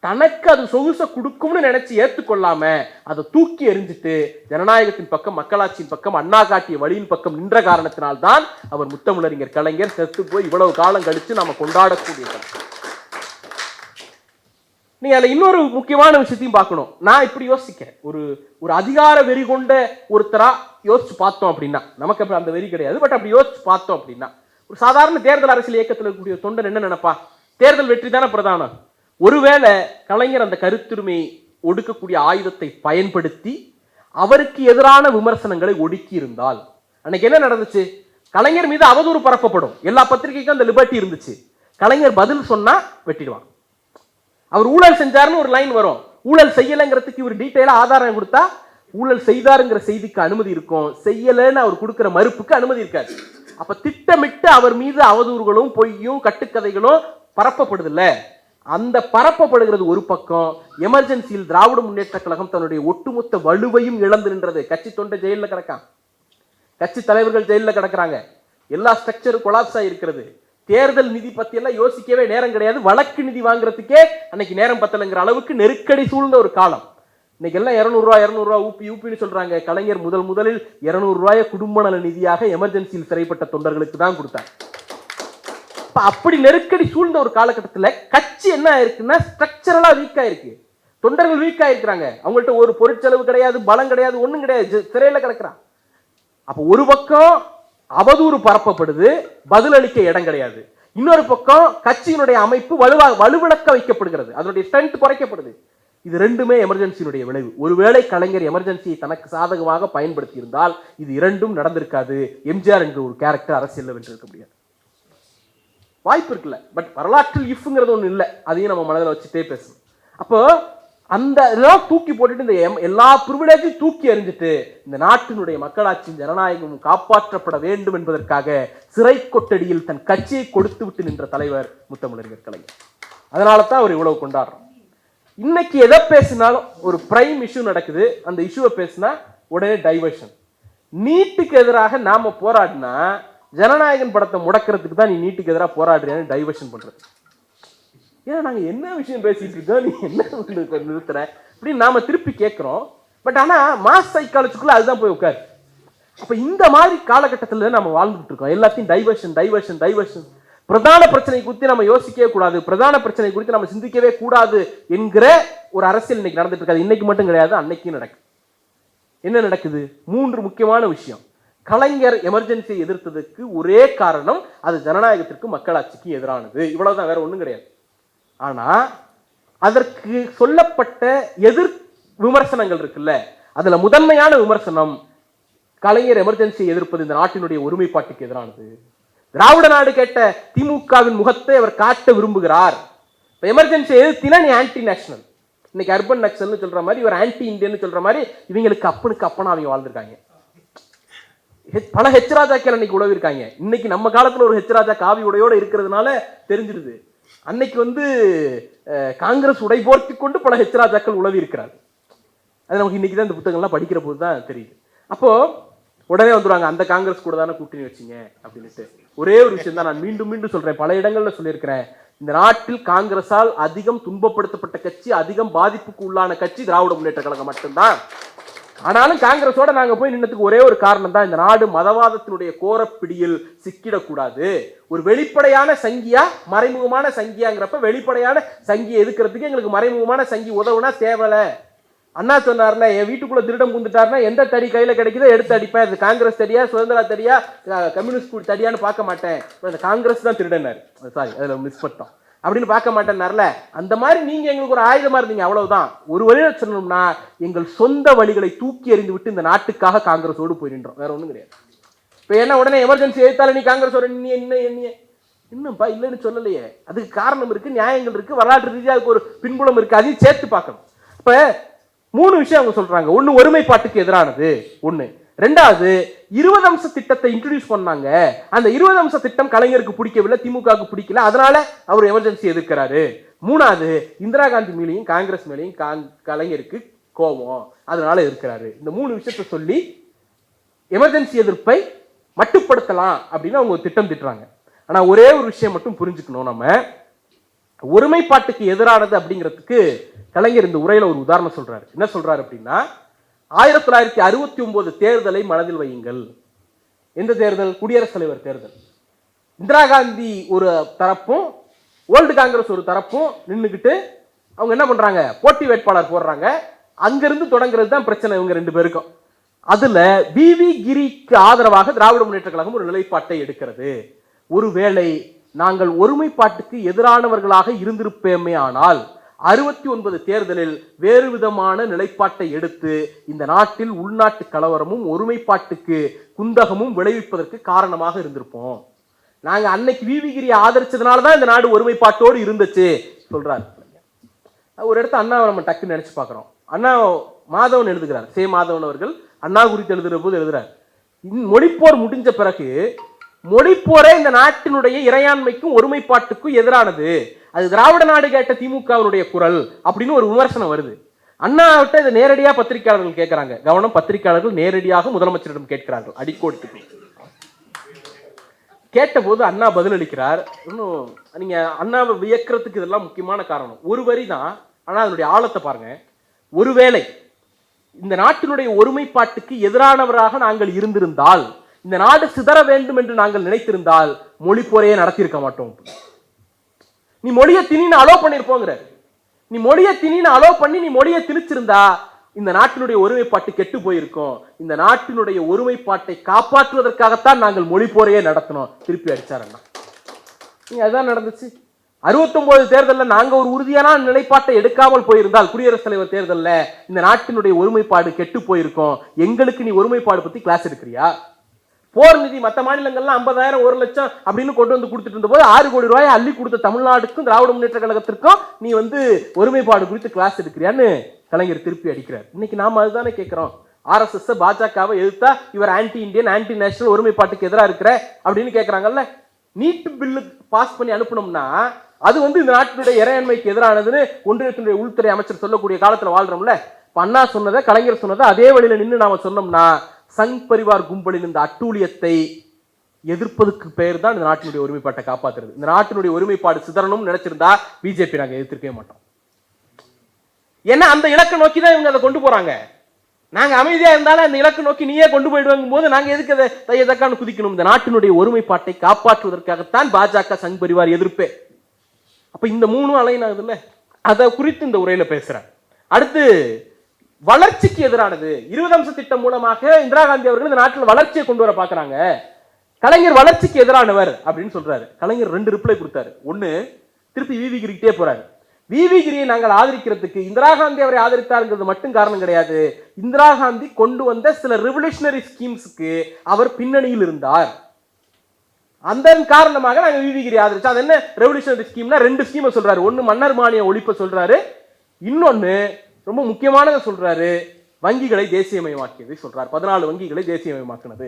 தனக்கு அது சொகுச கொடுக்கும்னு நினைச்சு ஏற்றுக்கொள்ளாம அதை தூக்கி எறிஞ்சிட்டு ஜனநாயகத்தின் பக்கம், மக்களாட்சியின் பக்கம், அண்ணா காட்டிய வழியின் பக்கம் நின்ற காரணத்தினால்தான் அவர் முத்தமிழறிஞர் கலைஞர் செத்து போய் இவ்வளவு காலம் கழிச்சு நாம கொண்டாடக்கூடிய. நீங்க அதுல இன்னொரு முக்கியமான விஷயத்தையும் பார்க்கணும். நான் இப்படி யோசிக்கிறேன், ஒரு அதிகார வெறி கொண்ட ஒருத்தரா யோசிச்சு பார்த்தோம் அப்படின்னா, நமக்கு அப்படி அந்த வெறி கிடையாது, பட் அப்படி யோசிச்சு பார்த்தோம் அப்படின்னா, ஒரு சாதாரண தேர்தல் அரசியல் இயக்கத்தில் இருக்கக்கூடிய தொண்டர் என்ன நினைப்பா? தேர்தல் வெற்றி தானே பிரதானம். ஒருவேளை கலைஞர் அந்த கருத்துரிமை ஒடுக்கக்கூடிய ஆயுதத்தை பயன்படுத்தி அவருக்கு எதிரான விமர்சனங்களை ஒடுக்கி இருந்தால், அன்னைக்கு என்ன நடந்துச்சு? கலைஞர் மீது அவதூறு பரப்பப்படும். எல்லா பத்திரிகைக்கும் அந்த லிபர்ட்டி இருந்துச்சு. கலைஞர் பதில் சொன்னா வெட்டிடுவான். அவர் ஊழல் செஞ்சாருன்னு ஒரு லைன் வரும். ஊழல் செய்யலைங்கிறதுக்கு இவர் டீட்டெயிலா ஆதாரம் கொடுத்தா ஊழல் செய்தாருங்கிற செய்திக்கு அனுமதி இருக்கும், செய்யலன்னு அவர் கொடுக்கிற மறுப்புக்கு அனுமதி இருக்காது. அப்ப திட்டமிட்டு அவர் மீது அவதூறுகளும் பொய்யும் கட்டுக்கதைகளும் பரப்பப்படுது இல்ல, அந்த பரப்பப்படுகிறது ஒரு பக்கம். எமர்ஜென்சியில் திராவிட முன்னேற்ற கழகம் தன்னுடைய ஒட்டுமொத்த வலுவையும் இழந்து நின்றது. கட்சி தொண்டை ஜெயில கிடக்கான், கட்சி தலைவர்கள் ஜெயில கிடக்குறாங்க, எல்லா ஸ்ட்ரக்சரும் கொலாப்ஸ் ஆகிருக்கிறது. தேர்தல் நிதி பத்தி எல்லாம் யோசிக்கவே நேரம் கிடையாது. வழக்கு நிதி வாங்குறதுக்கே அன்னைக்கு நேரம் பத்தலைங்கிற அளவுக்கு நெருக்கடி சூழ்ந்த ஒரு காலம். இன்னைக்கு எல்லாம் 200 ரூபா ஊப்பின்னு சொல்றாங்க. கலைஞர் முதலில் 200 ரூபாய குடும்ப நல நிதியாக எமர்ஜென்சியில் சிறைப்பட்ட தொண்டர்களுக்கு தான் கொடுத்தாங்க. அப்படி நெருக்கடி சூழ்ந்த ஒரு காலகட்டத்தில் கட்சி என்ன ஆயிருக்குன்னா ஸ்ட்ரக்சரலா வீக்கா இருக்கு. தொண்டர்கள் வீக்கா இருக்கிறாங்க. அவங்கள்ட்ட ஒரு பொருட்செலவு கிடையாது, பலம் கிடையாது, ஒண்ணும் கிடையாது, சிறையில கிடக்குறான். அப்ப ஒரு பக்கம் அவதூறு பரப்பப்படுது, பதிலளிக்க இடம் கிடையாது. இன்னொரு பக்கம் கட்சியினுடைய அமைப்பு வலுவிழக்க வைக்கப்படுகிறது, அதனுடைய ஸ்ட்ரென்த் குறைக்கப்படுது. இது ரெண்டுமே எமர்ஜென்சியினுடைய விளைவு. ஒருவேளை கலைஞர் எமர்ஜென்சியை தனக்கு சாதகமாக பயன்படுத்தி இருந்தால் இது இரண்டும் நடந்திருக்காது. எம்ஜிஆர் என்ற ஒரு கேரக்டர் அரசியல் வென்றிருக்க முடியாது. வாய்ப்பு இருக்குல்ல, பட் வரலாற்றில் இஃப்ங்கிறது ஒண்ணு இல்லை, அதையும் நம்ம மனதில் வச்சுட்டே பேசணும். அப்போ அந்த இதெல்லாம் தூக்கி போட்டுட்டு இந்த எல்லா பிரிவிலேஜையும் தூக்கி எறிஞ்சிட்டு இந்த நாட்டினுடைய மக்களாட்சியும் ஜனநாயகமும் காப்பாற்றப்பட வேண்டும் என்பதற்காக சிறை கொட்டடியில் தன் கட்சியை கொடுத்து விட்டு நின்ற தலைவர் முத்தமிழறிஞர் கலைஞர். அதனால தான் அவர் இவ்வளவு கொண்டாடுறோம். இன்னைக்கு எதை பேசினாலும் ஒரு பிரைம் இஷ்யூ நடக்குது, அந்த இஷ்யூவை பேசினா உடனே டைவர்ஷன். நீட்டுக்கு எதிராக நாம போராடினா ஜனநாயகன் படத்தை முடக்கிறதுக்கு தான் நீ நீட்டுக்கு எதிராக போராடுறியான்னு டைவர்ஷன் பண்றது. ஏன்னா நாங்க என்ன விஷயம் பேசிட்டு இருக்கோம், நீ என்ன நிறுத்துற அப்படின்னு நாம திருப்பி கேட்கிறோம். பட் ஆனா மாஸ் சைக்காலஜிக்குள்ள அதுதான் போய் உட்காரு. அப்ப இந்த மாதிரி காலகட்டத்தில் நம்ம வாழ்ந்துட்டு இருக்கோம். எல்லாத்தையும் டைவர்ஷன். பிரதான பிரச்சனை குறித்து நம்ம யோசிக்கவே கூடாது, பிரதான பிரச்சனை குறித்து நம்ம சிந்திக்கவே கூடாது என்கிற ஒரு அரசியல் இன்னைக்கு நடந்துட்டு இருக்காது. இன்னைக்கு மட்டும் கிடையாது, அன்னைக்கும் நடக்குது. என்ன நடக்குது? 3 முக்கியமான விஷயம். கலைஞர் எமர்ஜென்சியை எதிர்த்ததுக்கு ஒரே காரணம் அது ஜனநாயகத்திற்கு மக்களாட்சிக்கு எதிரானது, இவ்வளவுதான், வேற ஒண்ணும் கிடையாது. ஆனா அதற்கு சொல்லப்பட்ட எதிர் விமர்சனங்கள் இருக்குல்ல, அதுல முதன்மையான விமர்சனம் கலைஞர் எமர்ஜென்சியை எதிர்ப்பது இந்த நாட்டினுடைய ஒருமைப்பாட்டுக்கு எதிரானது. திராவிட நாடு கேட்ட திமுகவின் முகத்தை அவர் காட்ட விரும்புகிறார். எமர்ஜென்சி எதிர்த்தினா நீ ஆன்டி நேஷனல், இன்னைக்கு அர்பன் நக்சல்னு சொல்ற மாதிரி, இவர் ஆன்டி இந்தியன் சொல்ற மாதிரி, இவங்களுக்கு அப்பனுக்கு அப்பனா அவங்க வாழ்ந்துருக்காங்க. பல ஹெச் ராஜாக்கள் அன்னைக்கு உழவு இருக்காங்க. இன்னைக்கு நம்ம காலத்துல ஒரு ஹெச் ராஜா காவி உடையோட இருக்கிறதுனால தெரிஞ்சிருது. அன்னைக்கு வந்து காங்கிரஸ் உடை போர்த்தி கொண்டு பல ஹெச் ராஜாக்கள் உழவி இருக்கிறார். அது நமக்கு இன்னைக்கு தான் இந்த புத்தகங்கள்லாம் படிக்கிற போது தான் தெரியுது. அப்போ உடனே வந்துடுவாங்க, அந்த காங்கிரஸ் கூட தானே கூட்டணி வச்சிங்க அப்படின்ட்டு. ஒரே ஒரு விஷயம் தான் நான் மீண்டும் மீண்டும் சொல்றேன், பல இடங்கள்ல சொல்லியிருக்கிறேன். இந்த நாட்டில் காங்கிரஸால் அதிகம் துன்பப்படுத்தப்பட்ட கட்சி, அதிகம் பாதிப்புக்கு உள்ளான கட்சி திராவிட முன்னேற்ற கழகம் மட்டும்தான். ஆனாலும் காங்கிரஸோட நாங்க போய் நின்னதுக்கு ஒரே ஒரு காரணம் தான், இந்த நாடு மதவாதத்தினுடைய கோரப்பிடியில் சிக்கிடக்கூடாது. ஒரு வெளிப்படையான சங்கியா மறைமுகமான சங்கியாங்கிறப்ப வெளிப்படையான சங்கியை எதுக்கிறதுக்கு எங்களுக்கு மறைமுகமான சங்கி உதவுனா தேவலை. அண்ணா சொன்னார்ல, என் வீட்டுக்குள்ள திருடம் புந்துட்டாருன்னா எந்த தடி கையில கிடைக்குதோ எடுத்து அடிப்பேன். அது காங்கிரஸ் தடியா, சுதந்திரா தடியா, கம்யூனிஸ்ட் தடியான்னு பார்க்க மாட்டேன். அந்த காங்கிரஸ் தான் திருடனாரு, சாரி அதுல மிஸ் பண்ணிட்டோம் அப்படின்னு பார்க்க மாட்டேன்னார்ல. அந்த மாதிரி நீங்க எங்களுக்கு ஒரு ஆயுதமா இருந்தீங்க, அவ்வளவுதான். ஒரு வழியில சொல்லணும்னா எங்கள் சொந்த வழிகளை தூக்கி எறிந்து விட்டு இந்த நாட்டுக்காக காங்கிரஸோடு போய் நின்றோம், வேற ஒண்ணும் கிடையாது. இப்ப என்ன உடனே எமர்ஜென்சி எழுத்தால நீ காங்கிரஸோட இன்னும்பா இல்லைன்னு சொல்லலையே. அதுக்கு காரணம் இருக்கு, நியாயங்கள் இருக்கு, வரலாற்று ரீதியாக அதுக்கு ஒரு பின்புலம் இருக்கு, அதையும் சேர்த்து பார்க்கணும். இப்ப 3 விஷயம் அவங்க சொல்றாங்க. ஒண்ணு ஒருமைப்பாட்டுக்கு எதிரானது, ஒண்ணு. ரெண்டாவது 20 அம்ச திட்டத்தை இன்ட்ரோடியூஸ் பண்ணாங்க. அந்த 20 அம்ச திட்டம் கலைஞருக்கு பிடிக்கவில்லை, திமுகவுக்கு பிடிக்கல, அதனால அவர் எமர்ஜென்சி எதிர்க்கிறாரு. மூணாவது இந்திரா காந்தி மேலையும் காங்கிரஸ் மேலையும் கலைஞருக்கு கோபம், அதனால எதிர்க்கிறாரு. இந்த 3 விஷயத்தை சொல்லி எமர்ஜென்சி எதிர்ப்பை மட்டுப்படுத்தலாம் அப்படின்னு அவங்க திட்டம் திட்டுறாங்க. ஆனா ஒரே ஒரு விஷயம் மட்டும் புரிஞ்சுக்கணும், நம்ம ஒருமைப்பாட்டுக்கு எதிரானது அப்படிங்கிறதுக்கு கலைஞர் இந்த உரையில ஒரு உதாரணம் சொல்றாரு. என்ன சொல்றாரு அப்படின்னா, 1969 தேர்தலை மனதில் வையுங்கள். எந்த தேர்தல்? குடியரசுத் தலைவர் தேர்தல். இந்திரா காந்தி ஒரு தரப்பும் ஓல்டு காங்கிரஸ் ஒரு தரப்பும் நின்றுக்கிட்டு அவங்க என்ன பண்றாங்க, போட்டி வேட்பாளர் போடுறாங்க. அங்கிருந்து தொடங்குறது தான் பிரச்சனை இவங்க 2 பேருக்கும். அதுல வி.வி. கிரிக்கு ஆதரவாக திராவிட முன்னேற்ற கழகம் ஒரு நிலைப்பாட்டை எடுக்கிறது. ஒருவேளை நாங்கள் ஒருமைப்பாட்டுக்கு எதிரானவர்களாக இருந்திருப்பேமே ஆனால் 69 தேர்தலில் வேறு விதமான நிலைப்பாட்டை எடுத்து இந்த நாட்டில் உள்நாட்டு கலவரமும் ஒருமைப்பாட்டுக்கு குந்தகமும் விளைவிப்பதற்கு காரணமாக இருந்திருப்போம். நாங்க அன்னைக்கு வி.வி. கிரியை ஆதரிச்சதுனாலதான் இந்த நாடு ஒருமைப்பாட்டோடு இருந்துச்சு சொல்றாரு. ஒரு இடத்த அண்ணாவை நம்ம டக்குன்னு நினைச்சு பார்க்கிறோம். அண்ணா மாதவன் எழுதுகிறார், சே மாதவன் அவர்கள் அண்ணா குறித்து எழுதுகிற போது எழுதுறார், மொழிப்போர் முடிஞ்ச பிறகு மொழிப்போரே இந்த நாட்டினுடைய இறையாண்மைக்கும் ஒருமைப்பாட்டுக்கும் எதிரானது, அது திராவிட நாடு கேட்ட திமுகவினுடைய குரல் அப்படின்னு ஒரு விமர்சனம் வருது. அண்ணாவிட்ட இதை நேரடியாக பத்திரிகையாளர்கள் கேட்கிறாங்க. கவனம், பத்திரிகையாளர்கள் நேரடியாக முதலமைச்சரிடம் கேட்கிறார்கள், அடிக்கோடிட்டு. கேட்டபோது அண்ணா பதிலளிக்கிறார். இன்னும் நீங்க அண்ணாவை வியக்கிறதுக்கு இதெல்லாம் முக்கியமான காரணம் ஒரு வரி தான், ஆனா அதனுடைய ஆழத்தை பாருங்க. ஒருவேளை இந்த நாட்டினுடைய ஒருமைப்பாட்டுக்கு எதிரானவராக நாங்கள் இருந்திருந்தால், இந்த நாடு சிதற வேண்டும் என்று நாங்கள் நினைத்திருந்தால் மொழி போரையே நடத்தியிருக்க மாட்டோம். நீ மொழியை திணின்னு அலோ பண்ணிருப்போங்கிற, நீ மொழியை திணின்னு அலோ பண்ணி நீ மொழியை திணிச்சிருந்தா இந்த நாட்டினுடைய ஒருமைப்பாட்டு கெட்டு போயிருக்கும். இந்த நாட்டினுடைய ஒருமைப்பாட்டை காப்பாற்றுவதற்காகத்தான் நாங்கள் மொழி போரையே நடத்தினோம். திருப்பி அடிச்சாரண்ணா. அதுதான் நடந்துச்சு. 69 தேர்தலில் நாங்க ஒரு உறுதியான நிலைப்பாட்டை எடுக்காமல் போயிருந்தால் குடியரசுத் தலைவர் தேர்தலில் இந்த நாட்டினுடைய ஒருமைப்பாடு கெட்டு போயிருக்கும். எங்களுக்கு நீ ஒருமைப்பாடு பத்தி கிளாஸ் எடுக்கிறியா? போர் நிதி மற்ற மாநிலங்கள்லாம் 50,000 1 லட்சம் அப்படின்னு கொண்டு வந்து கொடுத்துட்டு இருந்த போது 6 கோடி ரூபாய் அள்ளி கொடுத்த தமிழ்நாடுக்கும் திராவிட முன்னேற்ற கழகத்திற்கும் நீ வந்து ஒருமைப்பாடு குறித்து கிளாஸ் எடுக்கிறியான்னு கலைஞர் திருப்பி அடிக்கிறார். இன்னைக்கு நாம அதுதானே கேட்கிறோம். RSS பாஜகவை எதிர்த்தா இவர் ஆன்டி இந்தியன், ஆன்டி நேஷனல், ஒருமைப்பாட்டுக்கு எதிராக இருக்கிற அப்படின்னு கேட்கறாங்கல்ல. நீட் பில்லு பாஸ் பண்ணி அனுப்பணும்னா அது வந்து இந்த நாட்டினுடைய இறையாண்மைக்கு எதிரானதுன்னு ஒன்றியத்தினுடைய உள்துறை அமைச்சர் சொல்லக்கூடிய காலத்துல வாழ்றோம்ல. அண்ணா சொன்னதை கலைஞர் சொன்னதை அதே வழியில நின்று நாம சொன்னோம்னா சங் பரிவார் கும்பலின் இந்த அட்டூழியத்தை எதிர்ப்பதற்கு பெயர் தான் இந்த நாட்டினுடைய ஒருமைப்பாட்டை காப்பாற்றுறது. இந்த நாட்டினுடைய ஒருமைப்பாடு சிதறணும் நினைச்சிருந்தா பிஜேபி நாங்க எதிர்க்கவே மாட்டோம். ஏன்னா அந்த இலக்கை நோக்கி தான் இவங்க அதை கொண்டு போறாங்க. நாங்க அமைதியா இருந்தாலும் அந்த இலக்கு நோக்கி நீயே கொண்டு போயிடுவாங்க போது நாங்க எதுக்கு அதை தையதக்கான்னு குதிக்கணும்? இந்த நாட்டினுடைய ஒருமைப்பாட்டை காப்பாற்றுவதற்காகத்தான் பாஜக சங் பரிவார் எதிர்ப்பே. அப்ப இந்த 3 அலைன் ஆகுதுல்ல, அதை குறித்து இந்த உரையில பேசுறேன். அடுத்து வளர்ச்சிக்கு எதிரானது 20 அம்ச திட்டம் மூலமாக இந்திரா காந்தி அவர்கள் இந்த நாட்டில் வளர்ச்சியை கொண்டு வர பாக்குறாங்க. கலைஞர் வளர்ச்சிக்கு எதிரானவர் அப்படின்னு சொல்றாரு. கலைஞர் 2 ரிப்ளை கொடுத்தாரு. ஒன்னு திருப்பி வி.வி. கிரிக்கிட்டே போறாரு. வி.வி. கிரியை நாங்கள் ஆதரிக்கிறதுக்கு இந்திரா காந்தி அவரை ஆதரித்தாருங்கிறது மட்டும் காரணம் கிடையாது. இந்திரா காந்தி கொண்டு வந்த சில ரெவல்யூஷனரி ஸ்கீம்ஸ்க்கு அவர் பின்னணியில் இருந்தார். அந்த காரணமாக நாங்கள் வி.வி. கிரி ஆதரிச்சோம். அது என்ன ரெவல்யூஷனரி ஸ்கீம்னா 2 ஸ்கீமை சொல்றாரு. ஒன்னு மன்னர் மானிய ஒழிப்பை சொல்றாரு, இன்னொன்னு ரொம்ப முக்கியமானதை சொல்றாரு, வங்கிகளை தேசியமயமாக்கியதை சொல்றாரு. 14 வங்கிகளை தேசியமயமாக்குனது.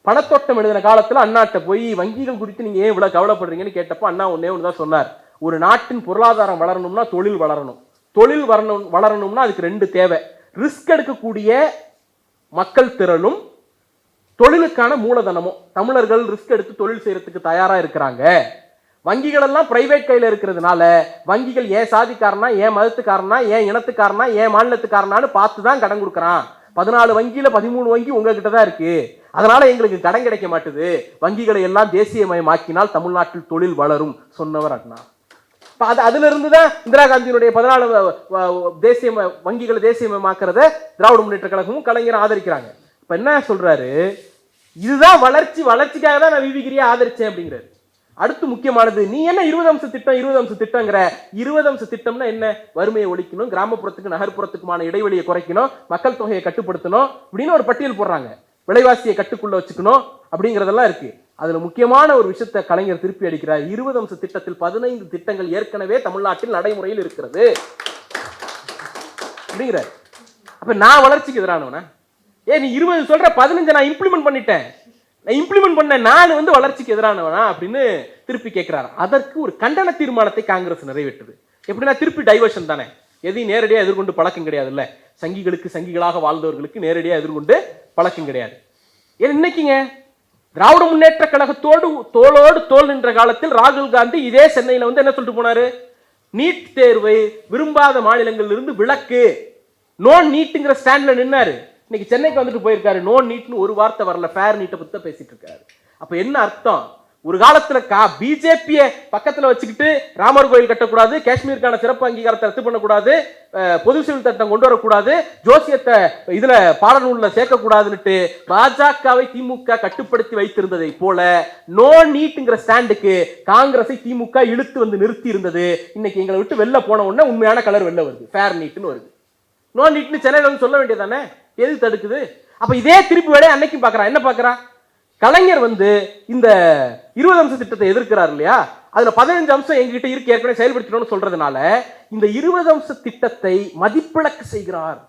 பணத்தோட்டம் எழுதின காலத்துல அண்ணாட்ட போய் வங்கிகள் குறித்து நீங்க ஏன் இவ்வளவு கவலைப்படுறீங்கன்னு கேட்டப்போ அண்ணா ஒன்னே ஒண்ணுதான் சொன்னார். ஒரு நாட்டின் பொருளாதாரம் வளரணும்னா தொழில் வளரணும். தொழில் வளரணும்னா அதுக்கு ரெண்டு தேவை. ரிஸ்க் எடுக்கக்கூடிய மக்கள் திரளும் தொழிலுக்கான மூலதனமும். தமிழர்கள் ரிஸ்க் எடுத்து தொழில் செய்யறதுக்கு தயாரா இருக்கிறாங்க. வங்கிகள் எல்லாம் பிரைவேட் கையில இருக்கிறதுனால வங்கிகள் ஏன் சாதிக்காரனா, ஏன் மதத்துக்காரனா, ஏன் இனத்துக்காரனா, ஏன் மாநிலத்துக்காரனான்னு பார்த்துதான் கடன் கொடுக்கறான். 14 வங்கியில 13 வங்கி உங்ககிட்ட தான் இருக்கு. அதனால எங்களுக்கு கடன் கிடைக்க மாட்டுது. வங்கிகளை எல்லாம் தேசியமயமாக்கினால் தமிழ்நாட்டில் தொழில் வளரும் சொன்னவர் அண்ணா. அதுல இருந்துதான் இந்திரா காந்தியினுடைய 14 தேசிய வங்கிகளை தேசியமயமாக்குறத திராவிட முன்னேற்ற கழகமும் கலைஞர் ஆதரிக்கிறாங்க. இப்ப என்ன சொல்றாரு, இதுதான் வளர்ச்சி, வளர்ச்சிக்காக தான் நான் விவிகிரியை ஆதரிச்சேன் அப்படிங்கிறாரு. அடுத்து முக்கியமானது, நீ என்ன 20 அம்ச திட்டம் 20 அம்ச திட்டங்கிற? 20 அம்ச திட்டம்னா என்ன? வறுமையை ஒழிக்கணும், கிராமப்புறத்துக்கு நகர்ப்புறத்துக்குமான இடைவெளியை குறைக்கணும், மக்கள் தொகையை கட்டுப்படுத்தணும் அப்படின்னு ஒரு பட்டியல் போடுறாங்க. விலைவாசியை கட்டுக்குள்ள வச்சுக்கணும் அப்படிங்கிறதெல்லாம் இருக்கு. அதுல முக்கியமான ஒரு விஷயத்தை கலைஞர் திருப்பி அடிக்கிறார். 20 அம்ச திட்டத்தில் 15 திட்டங்கள் ஏற்கனவே தமிழ்நாட்டில் நடைமுறையில் இருக்கிறது அப்படிங்கிறார். அப்ப நான் வளர்ச்சிக்கு எதிரானவனா? நீ 20 சொல்ற, 15 நான் இம்ப்ளிமெண்ட் பண்ணிட்டேன், நான் இம்ப்ளிமெண்ட் பண்ண நான் வளர்ச்சிக்கு எதிரானவனா அப்படின்னு திருப்பி கேட்கிறார். அதற்கு ஒரு கண்டன தீர்மானத்தை காங்கிரஸ் நிறைவேற்றுது. எப்படின்னா திருப்பி டைவர்ஷன் தானே, எதையும் நேரடியாக எதிர்கொண்டு பழக்கம் கிடையாது இல்ல. சங்கிகளுக்கு சங்கிகளாக வாழ்ந்தவர்களுக்கு நேரடியாக எதிர்கொண்டு பழக்கம் கிடையாது. இன்னைக்குங்க திராவிட முன்னேற்ற கழகத்தோடு தோளோடு தோல் நின்ற காலத்தில் ராகுல் காந்தி இதே சென்னையில என்ன சொல்லிட்டு போனாரு, நீட் தேர்வை விரும்பாத மாநிலங்களில் இருந்து விலக்கு, நோ நீட்ங்கிற ஸ்டாண்ட்ல நின்னாரு. இன்னைக்கு சென்னைக்கு வந்துட்டு போயிருக்காரு, நோ நீட்னு ஒரு வார்த்தை வரல, ஃபேர் நீட்டை பத்தி தான் பேசிட்டு இருக்காரு. அப்ப என்ன அர்த்தம்? ஒரு காலத்துல பிஜேபிய பக்கத்துல வச்சுக்கிட்டு ராமர் கோயில் கட்டக்கூடாது, காஷ்மீருக்கான சிறப்பு அங்கீகாரத்தை ரத்து பண்ணக்கூடாது, பொது சிவில் சட்டம் கொண்டு வரக்கூடாது, ஜோசியத்தை இதுல பாடநூல்ல சேர்க்கக்கூடாதுன்னுட்டு பாஜகவை திமுக கட்டுப்படுத்தி வைத்திருந்ததை போல நோ நீட்ங்கிற ஸ்டாண்டுக்கு காங்கிரஸை திமுக இழுத்து வந்து நிறுத்தி இருந்தது. இன்னைக்கு எங்களை விட்டு வெளில போன உடனே உண்மையான கலர் வெளில வருது, ஃபேர் நீட்னு வருது. நோ நீட்னு சென்னையில சொல்ல வேண்டியதானே, எது தடுக்குது? அப்ப இதே திருப்பி வேலையை அன்னைக்கும் பாக்குறான். என்ன பாக்குறான்? கலைஞர் இந்த 20 அம்ச திட்டத்தை எதிர்க்கிறார் இல்லையா, அதுல 15 அம்சம் எங்ககிட்ட இருக்கு, ஏற்கனவே செயல்படுத்தணும்னு சொல்றதுனால இந்த 20 அம்ச திட்டத்தை மதிப்பிழக்க செய்கிறார்.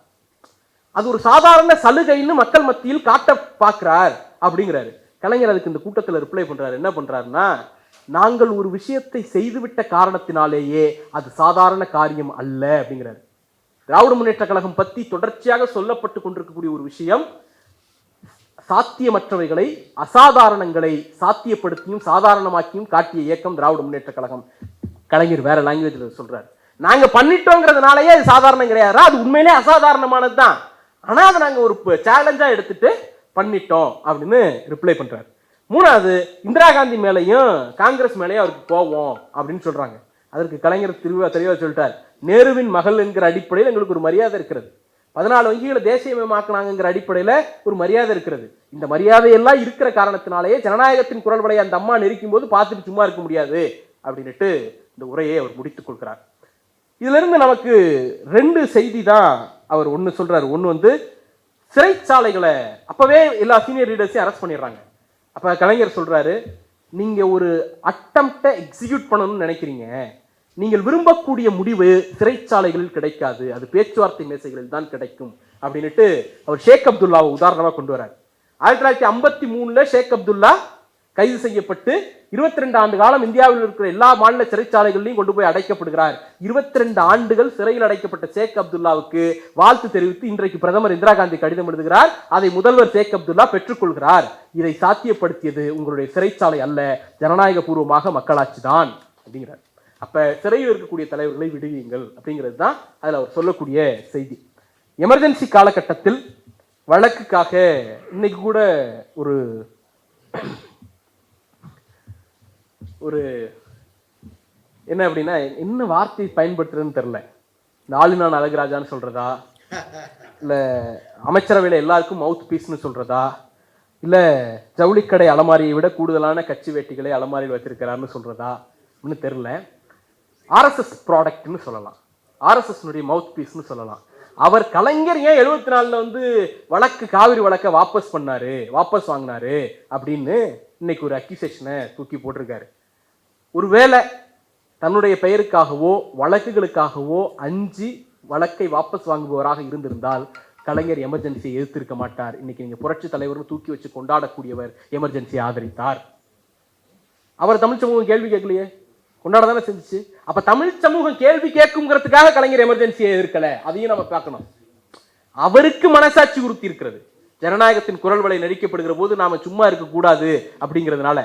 அது ஒரு சாதாரண சலுகைன்னு மக்கள் மத்தியில் காட்ட பார்க்கிறார் அப்படிங்கிறாரு கலைஞர். அதுக்கு இந்த கூட்டத்தில் ரிப்ளை பண்றாரு. என்ன பண்றாருன்னா, நாங்கள் ஒரு விஷயத்தை செய்துவிட்ட காரணத்தினாலேயே அது சாதாரண காரியம் அல்ல அப்படிங்கிறாரு. திராவிட முன்னேற்ற கழகம் பத்தி தொடர்ச்சியாக சொல்லப்பட்டு கொண்டிருக்கக்கூடிய ஒரு விஷயம், சாத்தியமற்றவைகளை அசாதாரணங்களை சாத்தியப்படுத்தியும் சாதாரணமாக்கியும் காட்டிய இயக்கம் திராவிட முன்னேற்ற கழகம். கலைஞர் வேற லாங்குவேஜ்ல சொல்றாரு, நாங்க பண்ணிட்டோங்கிறதுனாலயே அது சாதாரணம் கிடையாது, அது உண்மையிலே அசாதாரணமானது தான், ஆனா அதை நாங்க ஒரு சேலஞ்சா எடுத்துட்டு பண்ணிட்டோம் அப்படின்னு ரிப்ளை பண்றாரு. மூணாவது, இந்திரா காந்தி மேலையும் காங்கிரஸ் மேலையும் அவருக்கு கோவம் அப்படின்னு சொல்றாங்க. அதற்கு கலைஞர் தெளிவா சொல்லிட்டார், நேருவின் மகள் என்கிற அடிப்படையில் எங்களுக்கு ஒரு மரியாதை இருக்கிறது, 14 வங்கிகளை தேசியமயமாக்குனாங்கிற அடிப்படையில ஒரு மரியாதை இருக்கிறது. இந்த மரியாதையெல்லாம் இருக்கிற காரணத்தினாலேயே ஜனநாயகத்தின் குரல் வலையை அந்த அம்மா நெரிக்கும் போது பார்த்துட்டு சும்மா இருக்க முடியாது அப்படின்னுட்டு இந்த உரையை அவர் முடித்துக் கொள்கிறார். இதுல இருந்து நமக்கு 2 செய்தி தான் அவர் ஒன்னு சொல்றாரு. ஒன்னு சிறைச்சாலைகளை அப்பவே எல்லா சீனியர் லீடர்ஸையும் அரெஸ்ட் பண்ணிடுறாங்க. அப்ப கலைஞர் சொல்றாரு, நீங்க ஒரு அட்டம்ப்டை எக்ஸிக்யூட் பண்ணணும்னு நினைக்கிறீங்க, நீங்கள் விரும்பக்கூடிய முடிவு சிறைச்சாலைகளில் கிடைக்காது, அது பேச்சுவார்த்தை மேசைகளில் தான் கிடைக்கும் அப்படின்னுட்டு அவர் ஷேக் அப்துல்லாவை உதாரணமா கொண்டு வரார். 1953 ஷேக் அப்துல்லா கைது செய்யப்பட்டு 22 ஆண்டு காலம் இந்தியாவில் இருக்கிற எல்லா மாநில சிறைச்சாலைகளையும் கொண்டு போய் அடைக்கப்படுகிறார். 22 ஆண்டுகள் சிறையில் அடைக்கப்பட்ட ஷேக் அப்துல்லாவுக்கு வாழ்த்து தெரிவித்து இன்றைக்கு பிரதமர் இந்திரா காந்தி கடிதம் எழுதுகிறார். அதை முதல்வர் ஷேக் அப்துல்லா பெற்றுக்கொள்கிறார். இதை சாத்தியப்படுத்தியது உங்களுடைய சிறைச்சாலை அல்ல, ஜனநாயக பூர்வமாக மக்களாட்சி தான் அப்படிங்கிறார். அப்ப சிறையில் இருக்கக்கூடிய தலைவர்களை விடுவீங்கள் அப்படிங்கிறது தான் அதுல அவர் சொல்லக்கூடிய செய்தி. எமர்ஜென்சி காலகட்டத்தில் வழக்குக்காக இன்னைக்கு கூட ஒரு என்ன அப்படின்னா, என்ன வார்த்தை பயன்படுத்துறதுன்னு தெரியல, இந்த ஆளுநான் அழகுராஜான்னு சொல்றதா, இல்ல அமைச்சரவையில எல்லாருக்கும் மவுத் பீஸ்னு சொல்றதா, இல்ல ஜவுளிக்கடை அலமாரியை விட கூடுதலான கட்சி வேட்டிகளை அலமாரியில் வச்சிருக்கிறாருன்னு சொல்றதா அப்படின்னு தெரியல. ஆர்எஸ்எஸ் ப்ராடக்ட்னு சொல்லலாம், ஆர்எஸ்எஸ் மவுத் பீஸ்னு சொல்லலாம். அவர் கலைஞர் ஏன் 74 வழக்கு காவிரி வழக்கை வாபஸ் வாங்கினாரு அப்படின்னு இன்னைக்கு ஒரு அக்யூசேஷனை தூக்கி போட்டிருக்காரு. ஒருவேளை தன்னுடைய பெயருக்காகவோ வழக்குகளுக்காகவோ அஞ்சி வழக்கை வாபஸ் வாங்குபவராக இருந்திருந்தால் கலைஞர் எமர்ஜென்சியை எதிர்த்திருக்க மாட்டார். இன்னைக்கு நீங்க புரட்சி தலைவர்னு தூக்கி வச்சு கொண்டாடக்கூடியவர் எமர்ஜென்சியை ஆதரித்தார். அவர் தமிழ் சமூகம் கேள்வி கேட்கலையே, கொண்டாட தானே செஞ்சுச்சு. அப்ப தமிழ் சமூகம் கேள்வி கேட்குங்கிறதுக்காக கலைஞர் எமர்ஜென்சியை எதிர்க்கல, அதையும் நம்ம பார்க்கணும். அவருக்கு மனசாட்சி உறுத்தி இருக்கிறது. ஜனநாயகத்தின் குரல் வலை நடிக்கப்படுகிற போது நாம சும்மா இருக்க கூடாது அப்படிங்கிறதுனால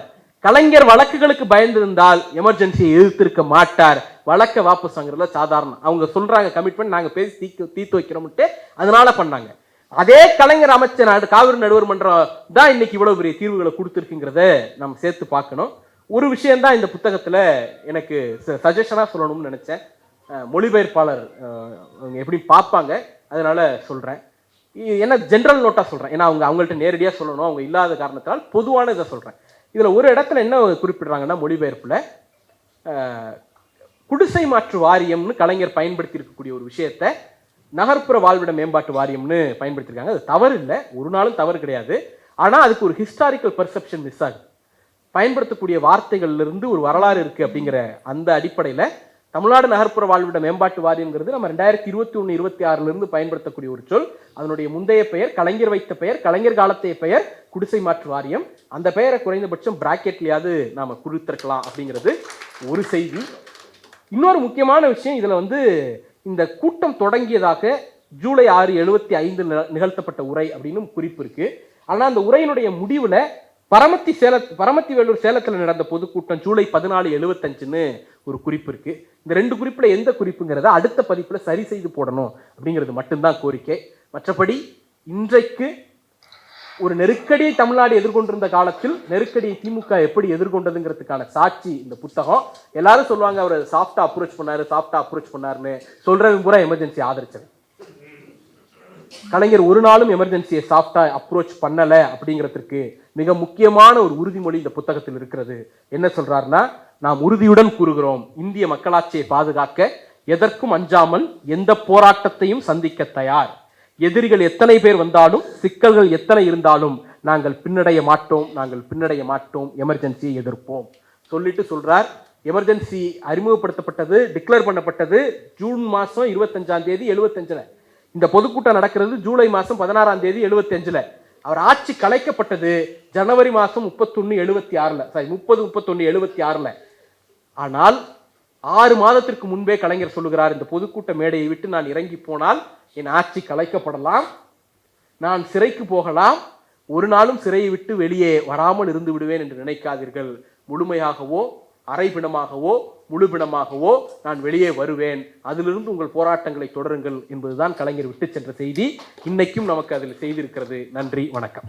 கலைஞர் வழக்குகளுக்கு பயந்திருந்தால் எமர்ஜென்சியை எதிர்த்திருக்க மாட்டார். வழக்க வாபஸ் வாங்குறதுல சாதாரணம். அவங்க சொல்றாங்க கமிட்மெண்ட், நாங்க பேசி தீர்த்து வைக்கிறோம்ட்டு, அதனால பண்ணாங்க. அதே கலைஞர் அமைச்சர் காவிரி நடுவர் மன்றம் தான் இன்னைக்கு இவ்வளவு பெரிய தீர்வுகளை கொடுத்துருக்குங்கிறத நம்ம சேர்த்து பார்க்கணும். ஒரு விஷயம் தான் இந்த புத்தகத்துல எனக்கு சஜஷனா சொல்லணும்னு நினைச்சேன். மொழிபெயர்ப்பாளர் எப்படி பார்ப்பாங்க, அதனால சொல்றேன். என்ன ஜென்ரல் நோட்டா சொல்றேன், ஏன்னா அவங்கள்ட்ட நேரடியாக சொல்லணும், அவங்க இல்லாத காரணத்தால் பொதுவான இதை சொல்றேன். இதுல ஒரு இடத்துல என்ன குறிப்பிடுறாங்கன்னா, மொழிபெயர்ப்புல குடிசை மாற்று வாரியம்னு கலைஞர் பயன்படுத்தி இருக்கக்கூடிய ஒரு விஷயத்த நகர்ப்புற வாழ்விட மேம்பாட்டு வாரியம்னு பயன்படுத்திருக்காங்க. அது தவறு இல்லை, ஒரு நாளும் தவறு கிடையாது. ஆனா அதுக்கு ஒரு ஹிஸ்டாரிக்கல் பெர்செப்ஷன் மிஸ் ஆகுது. பயன்படுத்தக்கூடிய வார்த்தைகள்ல இருந்து ஒரு வரலாறு இருக்கு அப்படிங்கிற அந்த அடிப்படையில தமிழ்நாடு நகர்ப்புற வாழ்விட மேம்பாட்டு வாரியம்ங்கிறது நம்ம 2021-26 இருந்து பயன்படுத்தக்கூடிய ஒரு சொல். அதனுடைய முந்தைய பெயர், கலைஞர் வைத்த பெயர், கலைஞர் காலத்தைய பெயர் குடிசை மாற்று வாரியம். அந்த பெயரை குறைந்தபட்சம் பிராக்கெட்லயாவது நாம குறித்திருக்கலாம் அப்படிங்கிறது ஒரு செய்தி. இன்னொரு முக்கியமான விஷயம், இதுல இந்த கூட்டம் தொடங்கியதாக ஜூலை 6, 1975 நிகழ்த்தப்பட்ட உரை அப்படின்னு குறிப்பு இருக்கு. ஆனா அந்த உரையினுடைய முடிவுல பரமத்தி வேலூர் சேலத்தில் நடந்த பொதுக்கூட்டம் ஜூலை 14, 1975ன்னு ஒரு குறிப்பு இருக்கு. இந்த ரெண்டு குறிப்புல எந்த குறிப்புங்கிறத அடுத்த பதிப்புல சரி செய்து போடணும் அப்படிங்கிறது மட்டும்தான் கோரிக்கை. மற்றபடி இன்றைக்கு ஒரு நெருக்கடியை தமிழ்நாடு எதிர்கொண்டிருந்த காலத்தில் நெருக்கடியை திமுக எப்படி எதிர்கொண்டதுங்கிறதுக்கான சாட்சி இந்த புத்தகம். எல்லாரும் சொல்லுவாங்க அவர் சாஃப்டா அப்ரோச் பண்ணாருன்னு. சொல்றது பூரா எமர்ஜென்சி ஆதரிச்சது. கலைஞர் ஒரு நாளும் எமர்ஜென்சியை சாஃப்டா அப்ரோச் பண்ணல அப்படிங்கிறதுக்கு மிக முக்கியமான ஒரு உறுதிமொழி இந்த புத்தகத்தில் இருக்கிறது. என்ன சொல்றாருன்னா, நாம் உறுதியுடன் கூறுகிறோம், இந்திய மக்களாட்சியை பாதுகாக்க எதற்கும் அஞ்சாமல் எந்த போராட்டத்தையும் சந்திக்க தயார். எதிரிகள் எத்தனை பேர் வந்தாலும், சிக்கல்கள் எத்தனை இருந்தாலும் நாங்கள் பின்னடைய மாட்டோம், எமர்ஜென்சியை எதிர்ப்போம் சொல்லிட்டு சொல்றார். எமர்ஜென்சி அறிமுகப்படுத்தப்பட்டது, டிக்ளேர் பண்ணப்பட்டது ஜூன் மாசம் 25ஆம் தேதி 75. இந்த பொதுக்கூட்டம் நடக்கிறது ஜூலை மாசம் 16ஆம் தேதி 75. அவர் ஆட்சி கலைக்கப்பட்டது ஜனவரி மாசம் 30/31/76. ஆனால் 6 மாதத்திற்கு முன்பே கலைஞர் சொல்லுகிறார், இந்த பொதுக்கூட்ட மேடையை விட்டு நான் இறங்கி போனால் என் ஆட்சி கலைக்கப்படலாம், நான் சிறைக்கு போகலாம், ஒரு நாளும் சிறையை விட்டு வெளியே வராமல் இருந்து விடுவேன் என்று நினைக்காதீர்கள். முழுமையாகவோ அரைபிணமாகவோ முழுபிணமாகவோ நான் வெளியே வருவேன், அதிலிருந்து உங்கள் போராட்டங்களை தொடருங்கள் என்பதுதான் கலைஞர் விட்டு சென்ற செய்தி. இன்னைக்கும் நமக்கு அதில் செய்திருக்கிறது. நன்றி, வணக்கம்.